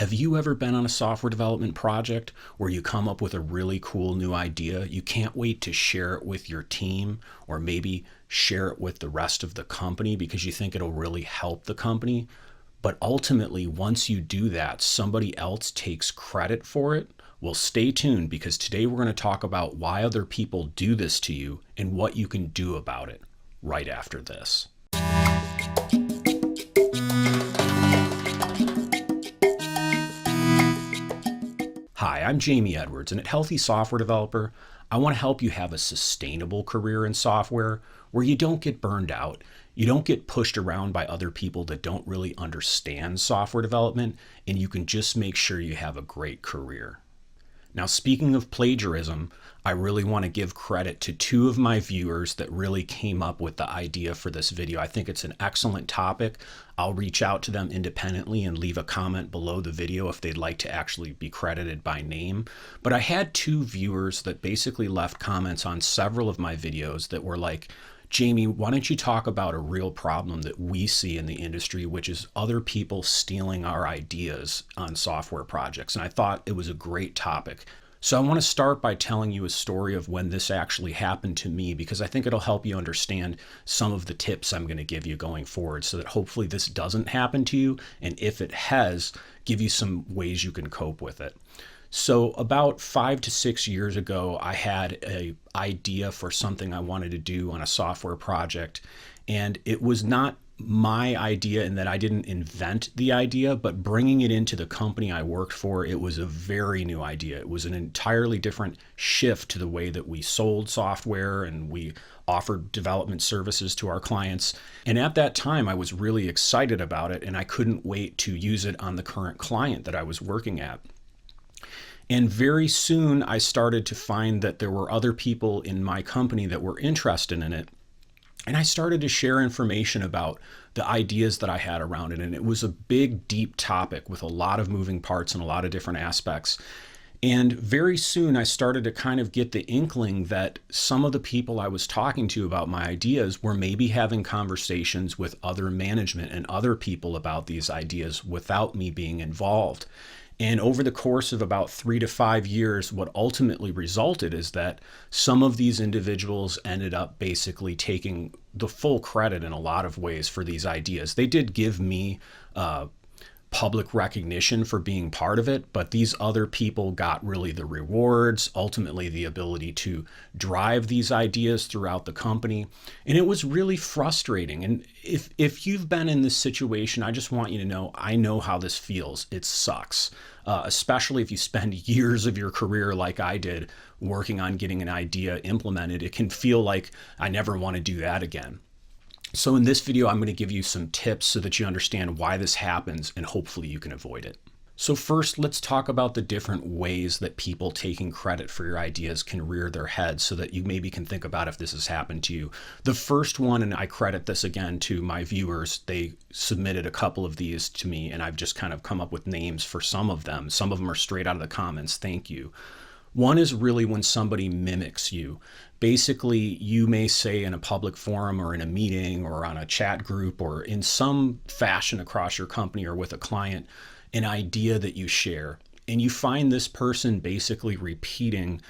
Have you ever been on a software development project where you come up with a really cool new idea? You can't wait to share it with your team or maybe share it with the rest of the company because you think it'll really help the company. But ultimately, once you do that, somebody else takes credit for it. Well, stay tuned because today we're going to talk about why other people do this to you and what you can do about it right after this. Hi, I'm Jamie Edwards, and at Healthy Software Developer, I want to help you have a sustainable career in software where you don't get burned out, you don't get pushed around by other people that don't really understand software development, and you can just make sure you have a great career. Now, speaking of plagiarism, I really want to give credit to two of my viewers that really came up with the idea for this video. I think it's an excellent topic. I'll reach out to them independently and leave a comment below the video if they'd like to actually be credited by name. But I had two viewers that basically left comments on several of my videos that were like, Jamie, why don't you talk about a real problem that we see in the industry, which is other people stealing our ideas on software projects? And I thought it was a great topic. So I want to start by telling you a story of when this actually happened to me, because I think it'll help you understand some of the tips I'm going to give you going forward so that hopefully this doesn't happen to you. And if it has, give you some ways you can cope with it. So about 5 to 6 years ago, I had an idea for something I wanted to do on a software project. And it was not my idea in that I didn't invent the idea, but bringing it into the company I worked for, it was a very new idea. It was an entirely different shift to the way that we sold software and we offered development services to our clients. And at that time, I was really excited about it, and I couldn't wait to use it on the current client that I was working at. And very soon I started to find that there were other people in my company that were interested in it. And I started to share information about the ideas that I had around it. And it was a big, deep topic with a lot of moving parts and a lot of different aspects. And very soon I started to kind of get the inkling that some of the people I was talking to about my ideas were maybe having conversations with other management and other people about these ideas without me being involved. And over the course of about 3 to 5 years, what ultimately resulted is that some of these individuals ended up basically taking the full credit in a lot of ways for these ideas. They did give me public recognition for being part of it, but these other people got really the rewards, ultimately the ability to drive these ideas throughout the company. And it was really frustrating. And if you've been in this situation, I just want you to know, I know how this feels. It sucks, especially if you spend years of your career like I did working on getting an idea implemented. It can feel like I never want to do that again. So in this video, I'm going to give you some tips so that you understand why this happens and hopefully you can avoid it. So first, let's talk about the different ways that people taking credit for your ideas can rear their heads so that you maybe can think about if this has happened to you. The first one, and I credit this again to my viewers, they submitted a couple of these to me and I've just kind of come up with names for some of them. Some of them are straight out of the comments. Thank you. One is really when somebody mimics you. Basically, you may say in a public forum or in a meeting or on a chat group or in some fashion across your company or with a client, an idea that you share, and you find this person basically repeating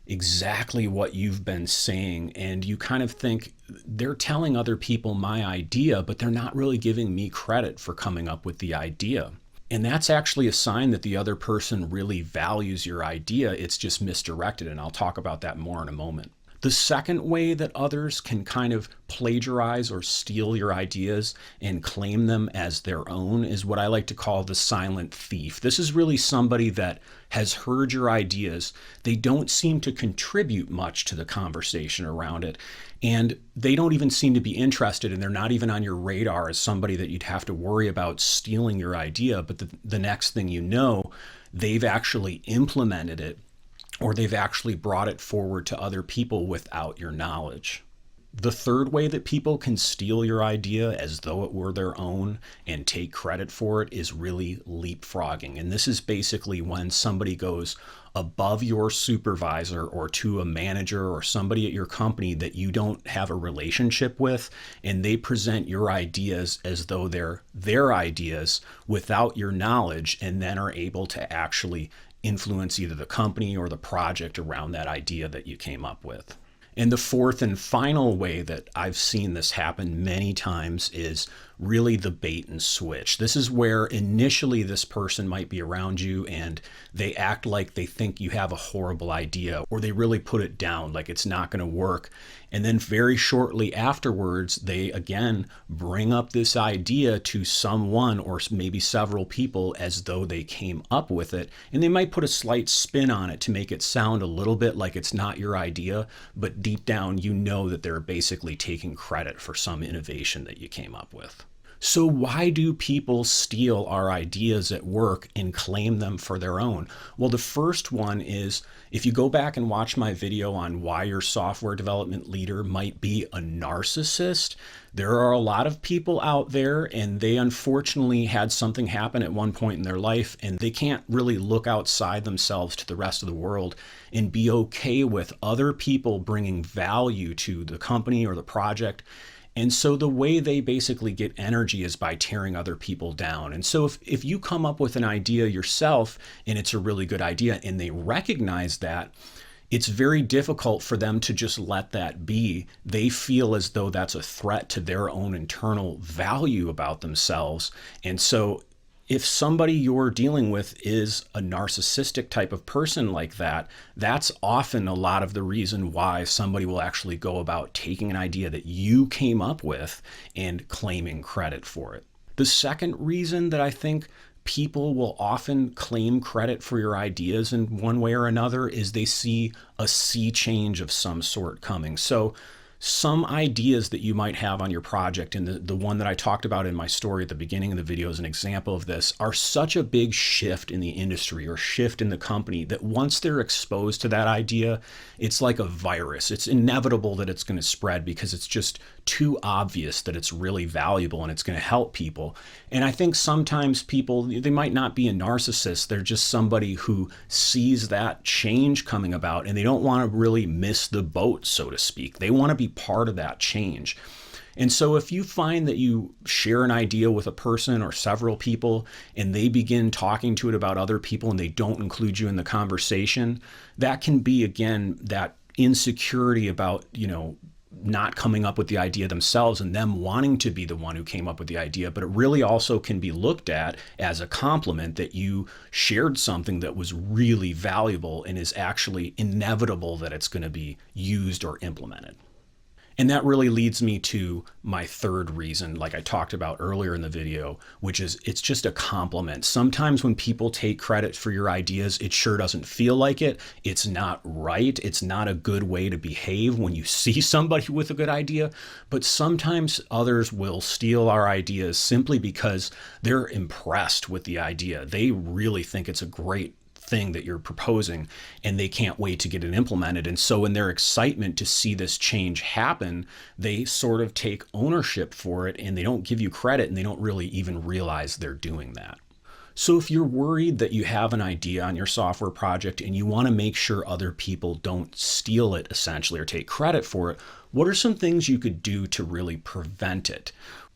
exactly what you've been saying, and you kind of think they're telling other people my idea, but they're not really giving me credit for coming up with the idea. And that's actually a sign that the other person really values your idea. It's just misdirected, and I'll talk about that more in a moment. The second way that others can kind of plagiarize or steal your ideas and claim them as their own is what I like to call the silent thief. This is really somebody that has heard your ideas. They don't seem to contribute much to the conversation around it, and they don't even seem to be interested, and they're not even on your radar as somebody that you'd have to worry about stealing your idea. But the next thing you know, they've actually implemented it, or they've actually brought it forward to other people without your knowledge. The third way that people can steal your idea as though it were their own and take credit for it is really leapfrogging. And this is basically when somebody goes above your supervisor or to a manager or somebody at your company that you don't have a relationship with, and they present your ideas as though they're their ideas without your knowledge, and then are able to actually influence either the company or the project around that idea that you came up with. And the fourth and final way that I've seen this happen many times is really the bait and switch. This is where initially this person might be around you and they act like they think you have a horrible idea, or they really put it down like it's not going to work. And then very shortly afterwards, they again bring up this idea to someone or maybe several people as though they came up with it. And they might put a slight spin on it to make it sound a little bit like it's not your idea, but deep down, you know that they're basically taking credit for some innovation that you came up with. So why do people steal our ideas at work and claim them for their own? Well, the first one is, if you go back and watch my video on why your software development leader might be a narcissist, there are a lot of people out there and they unfortunately had something happen at one point in their life and they can't really look outside themselves to the rest of the world and be okay with other people bringing value to the company or the project. And so the way they basically get energy is by tearing other people down. And so if you come up with an idea yourself and it's a really good idea and they recognize that, it's very difficult for them to just let that be. They feel as though that's a threat to their own internal value about themselves. And so if somebody you're dealing with is a narcissistic type of person like that, that's often a lot of the reason why somebody will actually go about taking an idea that you came up with and claiming credit for it. The second reason that I think people will often claim credit for your ideas in one way or another is they see a sea change of some sort coming. So some ideas that you might have on your project, and the one that I talked about in my story at the beginning of the video is an example of this, are such a big shift in the industry or shift in the company that once they're exposed to that idea, it's like a virus. It's inevitable that it's going to spread because it's just too obvious that it's really valuable and it's going to help people. And I think sometimes people, they might not be a narcissist. They're just somebody who sees that change coming about and they don't want to really miss the boat, so to speak. They want to be part of that change. And so if you find that you share an idea with a person or several people and they begin talking to it about other people and they don't include you in the conversation, that can be, again, that insecurity about, not coming up with the idea themselves and them wanting to be the one who came up with the idea. But it really also can be looked at as a compliment that you shared something that was really valuable and is actually inevitable that it's going to be used or implemented. And that really leads me to my third reason, like I talked about earlier in the video, which is it's just a compliment. Sometimes when people take credit for your ideas, it sure doesn't feel like it. It's not right. It's not a good way to behave when you see somebody with a good idea. But sometimes others will steal our ideas simply because they're impressed with the idea. They really think it's a great thing that you're proposing and they can't wait to get it implemented. And so in their excitement to see this change happen, they sort of take ownership for it and they don't give you credit and they don't really even realize they're doing that. So if you're worried that you have an idea on your software project and you want to make sure other people don't steal it essentially or take credit for it, what are some things you could do to really prevent it?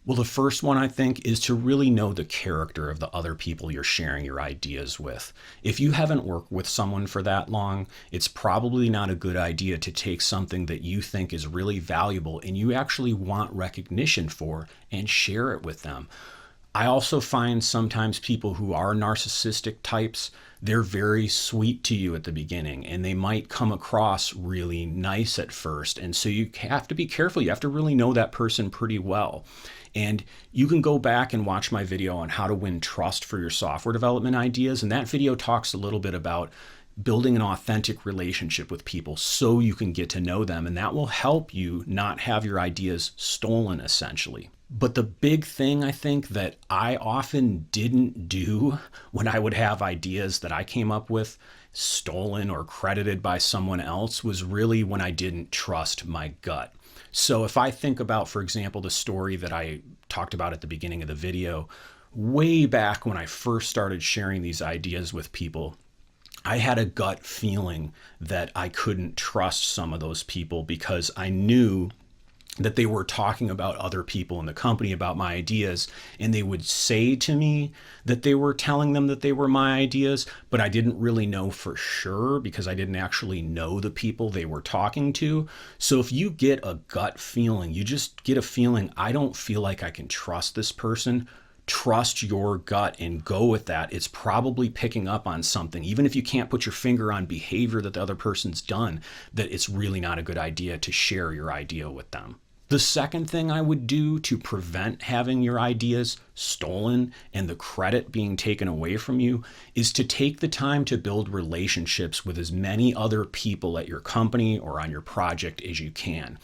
Well, the first one I think is to really know the character of the other people you're sharing your ideas with. If you haven't worked with someone for that long, it's probably not a good idea to take something that you think is really valuable and you actually want recognition for and share it with them. I also find sometimes people who are narcissistic types, they're very sweet to you at the beginning and they might come across really nice at first. And so you have to be careful. You have to really know that person pretty well. And you can go back and watch my video on how to win trust for your software development ideas. And that video talks a little bit about building an authentic relationship with people so you can get to know them. And that will help you not have your ideas stolen, essentially. But the big thing I think that I often didn't do when I would have ideas that I came up with stolen or credited by someone else was really when I didn't trust my gut. So if I think about, for example, the story that I talked about at the beginning of the video, way back when I first started sharing these ideas with people, I had a gut feeling that I couldn't trust some of those people because I knew that they were talking about other people in the company about my ideas, and they would say to me that they were telling them that they were my ideas, but I didn't really know for sure because I didn't actually know the people they were talking to. So if you get a gut feeling, you just get a feeling, I don't feel like I can trust this person. Trust your gut and go with that. It's probably picking up on something, even if you can't put your finger on behavior that the other person's done, that it's really not a good idea to share your idea with them. The second thing I would do to prevent having your ideas stolen and the credit being taken away from you is to take the time to build relationships with as many other people at your company or on your project as you can.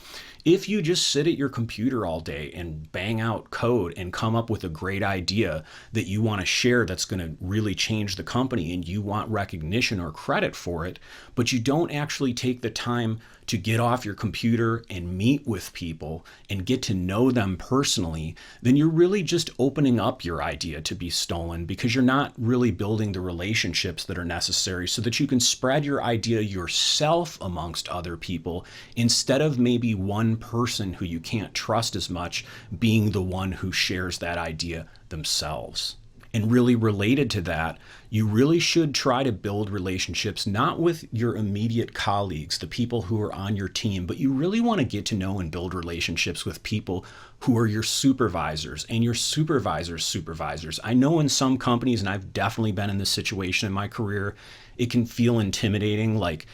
If you just sit at your computer all day and bang out code and come up with a great idea that you want to share that's going to really change the company and you want recognition or credit for it, but you don't actually take the time to get off your computer and meet with people and get to know them personally, then you're really just opening up your idea to be stolen because you're not really building the relationships that are necessary so that you can spread your idea yourself amongst other people instead of maybe one person who you can't trust as much being the one who shares that idea themselves. And really related to that, you really should try to build relationships not with your immediate colleagues, the people who are on your team, but you really want to get to know and build relationships with people who are your supervisors and your supervisors' supervisors. I know in some companies, and I've definitely been in this situation in my career, it can feel intimidating, like,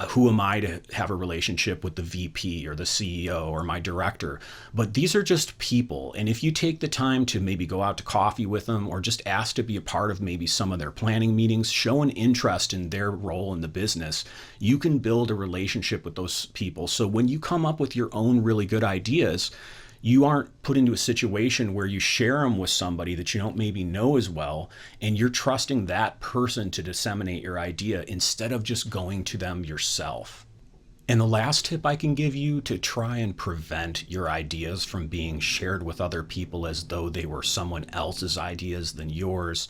who am I to have a relationship with the VP or the CEO or my director? But these are just people. And if you take the time to maybe go out to coffee with them or just ask to be a part of maybe some of their planning meetings, show an interest in their role in the business, you can build a relationship with those people. So when you come up with your own really good ideas, you aren't put into a situation where you share them with somebody that you don't maybe know as well, and you're trusting that person to disseminate your idea instead of just going to them yourself. And the last tip I can give you to try and prevent your ideas from being shared with other people as though they were someone else's ideas than yours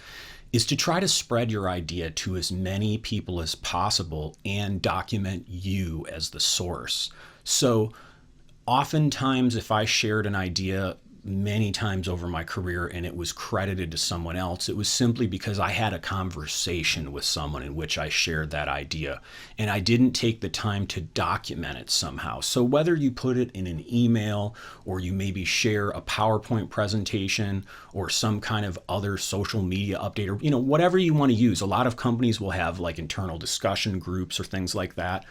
is to try to spread your idea to as many people as possible and document you as the source. So oftentimes, if I shared an idea many times over my career and it was credited to someone else, it was simply because I had a conversation with someone in which I shared that idea and I didn't take the time to document it somehow. So whether you put it in an email or you maybe share a PowerPoint presentation or some kind of other social media update or whatever you want to use. A lot of companies will have like internal discussion groups or things like that.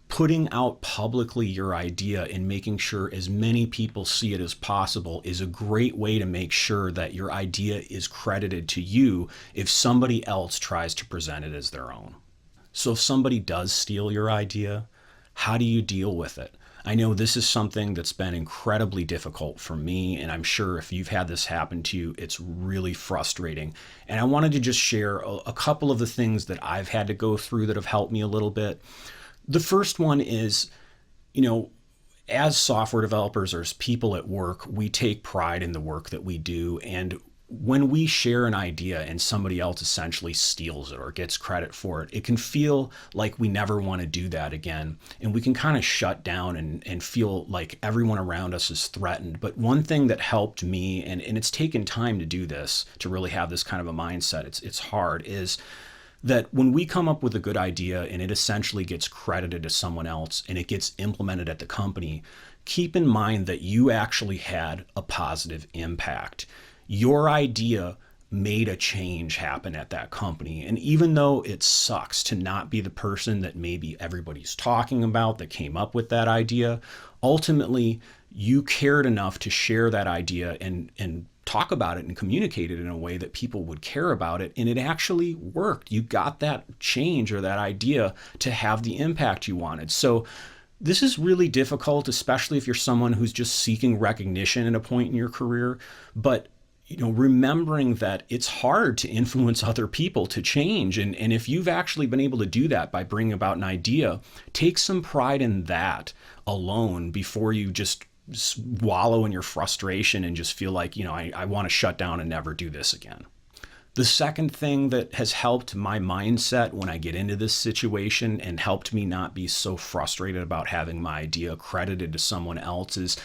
Putting out publicly your idea and making sure as many people see it as possible is a great way to make sure that your idea is credited to you if somebody else tries to present it as their own. So if somebody does steal your idea, how do you deal with it? I know this is something that's been incredibly difficult for me, and I'm sure if you've had this happen to you, it's really frustrating. And I wanted to just share a couple of the things that I've had to go through that have helped me a little bit. The first one is, as software developers or as people at work, we take pride in the work that we do. And when we share an idea and somebody else essentially steals it or gets credit for it, it can feel like we never want to do that again. And we can kind of shut down and feel like everyone around us is threatened. But one thing that helped me, and it's taken time to do this, to really have this kind of a mindset, it's hard, is that when we come up with a good idea and it essentially gets credited to someone else and it gets implemented at the company, keep in mind that you actually had a positive impact. Your idea made a change happen at that company. And even though it sucks to not be the person that maybe everybody's talking about that came up with that idea, ultimately you cared enough to share that idea and talk about it and communicate it in a way that people would care about it. And it actually worked. You got that change or that idea to have the impact you wanted. So This is really difficult, especially if you're someone who's just seeking recognition at a point in your career. But remembering that it's hard to influence other people to change. And if you've actually been able to do that by bringing about an idea, take some pride in that alone before you just wallow in your frustration and just feel like, I want to shut down and never do this again. The second thing that has helped my mindset when I get into this situation and helped me not be so frustrated about having my idea credited to someone else is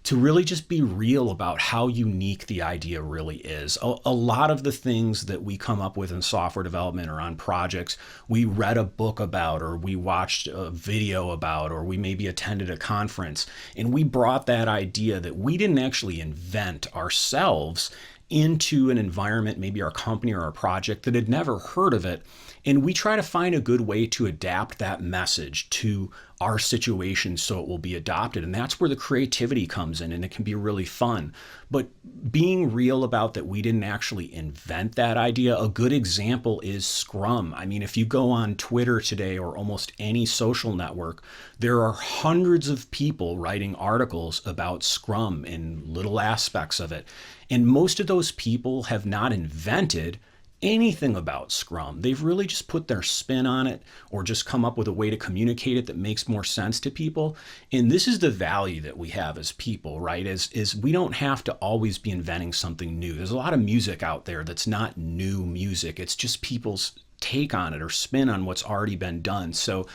to really just be real about how unique the idea really is. A lot of the things that we come up with in software development or on projects, we read a book about, or we watched a video about, or we maybe attended a conference, and we brought that idea that we didn't actually invent ourselves into an environment, maybe our company or our project, that had never heard of it. And we try to find a good way to adapt that message to our situation so it will be adopted. And that's where the creativity comes in, and it can be really fun. But being real about that we didn't actually invent that idea, a good example is Scrum. I mean, if you go on Twitter today or almost any social network, there are hundreds of people writing articles about Scrum and little aspects of it. And most of those people have not invented anything about Scrum. They've really just put their spin on it or just come up with a way to communicate it that makes more sense to people. And this is the value that we have as people, right? Is we don't have to always be inventing something new. There's a lot of music out there that's not new music. It's just people's take on it or spin on what's already been done. So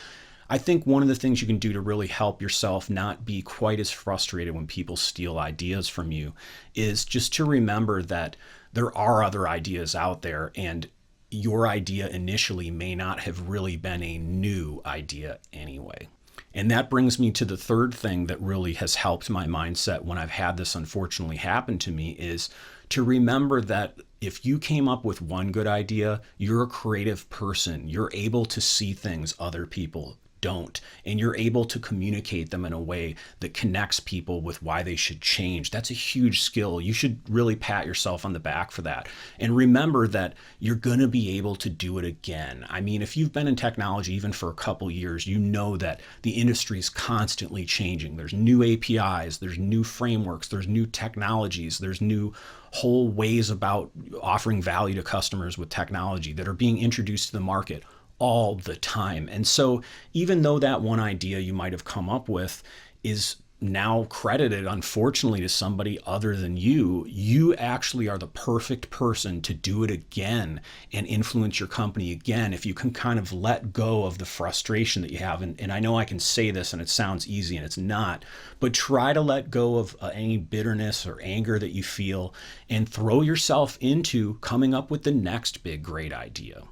I think one of the things you can do to really help yourself not be quite as frustrated when people steal ideas from you is just to remember that there are other ideas out there, and your idea initially may not have really been a new idea anyway. And that brings me to the third thing that really has helped my mindset when I've had this unfortunately happen to me is to remember that if you came up with one good idea, you're a creative person. You're able to see things other people don't, and you're able to communicate them in a way that connects people with why they should change. That's a huge skill. You should really pat yourself on the back for that. And remember that you're going to be able to do it again. I mean, if you've been in technology even for a couple years, you know that the industry is constantly changing. There's new APIs, there's new frameworks, there's new technologies, there's new whole ways about offering value to customers with technology that are being introduced to the market all the time. And so even though that one idea you might have come up with is now credited, unfortunately, to somebody other than you, you actually are the perfect person to do it again and influence your company again if you can kind of let go of the frustration that you have. And I know I can say this and it sounds easy and it's not, but try to let go of any bitterness or anger that you feel and throw yourself into coming up with the next big, great idea.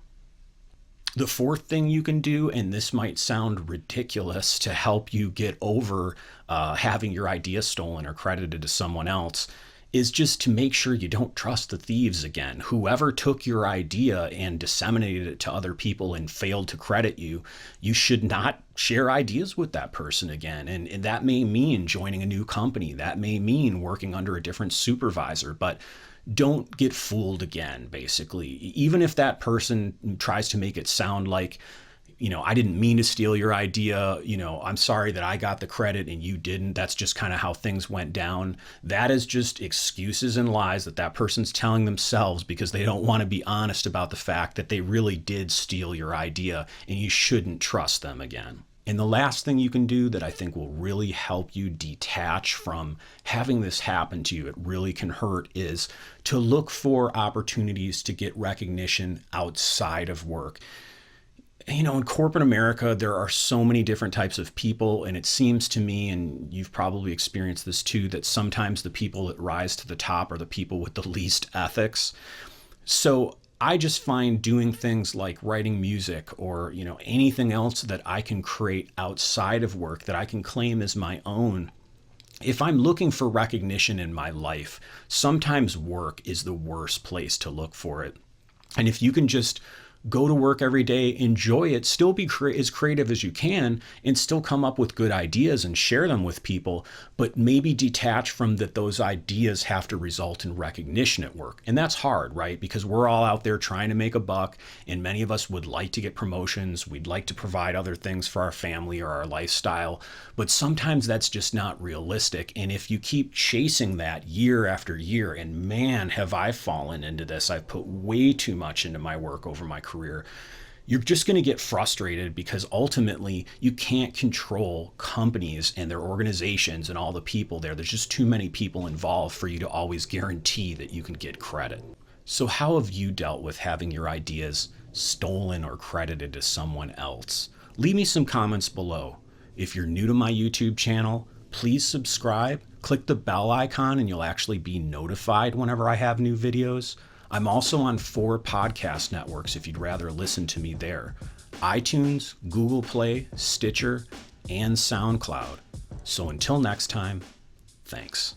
The fourth thing you can do, and this might sound ridiculous to help you get over having your idea stolen or credited to someone else, is just to make sure you don't trust the thieves again. Whoever took your idea and disseminated it to other people and failed to credit you, you should not share ideas with that person again. And that may mean joining a new company. That may mean working under a different supervisor, but don't get fooled again, basically. Even if that person tries to make it sound like, I didn't mean to steal your idea, I'm sorry that I got the credit and you didn't. That's just kind of how things went down. That is just excuses and lies that person's telling themselves because they don't want to be honest about the fact that they really did steal your idea, and you shouldn't trust them again. And the last thing you can do that I think will really help you detach from having this happen to you, it really can hurt, is to look for opportunities to get recognition outside of work. In corporate America, there are so many different types of people, and it seems to me, and you've probably experienced this too, that sometimes the people that rise to the top are the people with the least ethics. So I just find doing things like writing music or, anything else that I can create outside of work that I can claim as my own. If I'm looking for recognition in my life, sometimes work is the worst place to look for it. And if you can just go to work every day, enjoy it, still be as creative as you can, and still come up with good ideas and share them with people, but maybe detach from that those ideas have to result in recognition at work. And that's hard, right? Because we're all out there trying to make a buck, and many of us would like to get promotions. We'd like to provide other things for our family or our lifestyle, but sometimes that's just not realistic. And if you keep chasing that year after year, and man, have I fallen into this. I've put way too much into my work over my career. You're just going to get frustrated because ultimately you can't control companies and their organizations and all the people there. There's just too many people involved for you to always guarantee that you can get credit. So how have you dealt with having your ideas stolen or credited to someone else? Leave me some comments below. If you're new to my YouTube channel, please subscribe. Click the bell icon and you'll actually be notified whenever I have new videos. I'm also on 4 podcast networks if you'd rather listen to me there: iTunes, Google Play, Stitcher, and SoundCloud. So until next time, thanks.